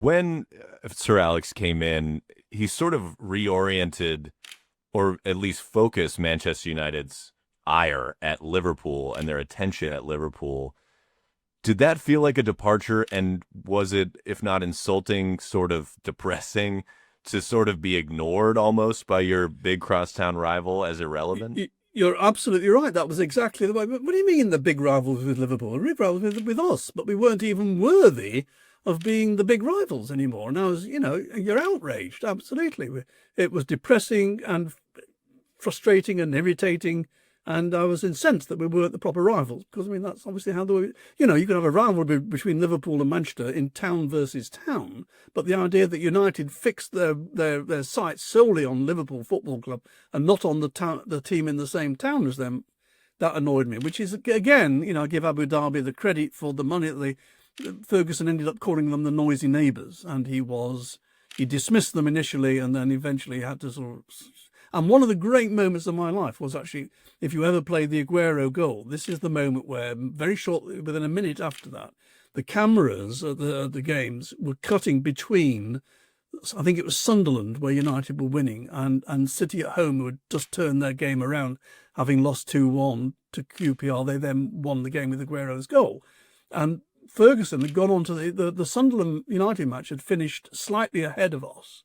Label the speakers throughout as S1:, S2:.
S1: When Sir Alex came in, he sort of reoriented or at least focused Manchester United's ire at Liverpool and their attention at Liverpool. Did that feel like a departure? And was it, if not insulting, sort of depressing to sort of be ignored almost by your big crosstown rival as irrelevant?
S2: You're absolutely right. That was exactly the way. But what do you mean the big rivals with Liverpool? The big rivals with us, but we weren't even worthy of being the big rivals anymore. And I was, you're outraged. Absolutely. It was depressing and frustrating and irritating. And I was incensed that we weren't the proper rivals, because I mean that's obviously how you could have a rivalry between Liverpool and Manchester in town versus town, but the idea that United fixed their sights solely on Liverpool Football Club and not on the team in the same town as them, that annoyed me. Which is again, I give Abu Dhabi the credit for the money that Ferguson ended up calling them the noisy neighbours, and he dismissed them initially, and then eventually had to sort of. And one of the great moments of my life was actually, if you ever played the Aguero goal, this is the moment where very shortly, within a minute after that, the cameras at the games were cutting between, I think it was Sunderland, where United were winning, and City at home, who had just turned their game around, having lost 2-1 to QPR. They then won the game with Aguero's goal. And Ferguson had gone on to the Sunderland United match, had finished slightly ahead of us.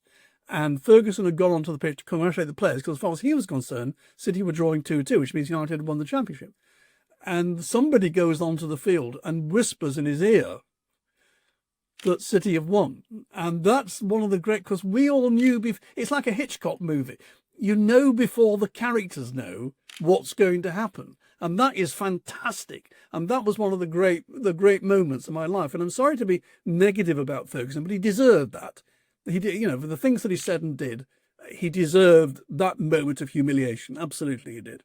S2: And Ferguson had gone onto the pitch to congratulate the players, because as far as he was concerned, City were drawing 2-2, which means United had won the championship. And somebody goes onto the field and whispers in his ear that City have won. And that's one of the great, because we all knew, it's like a Hitchcock movie. You know before the characters know what's going to happen. And that is fantastic. And that was one of the great moments of my life. And I'm sorry to be negative about Ferguson, but he deserved that. He did, for the things that he said and did, he deserved that moment of humiliation. Absolutely, he did.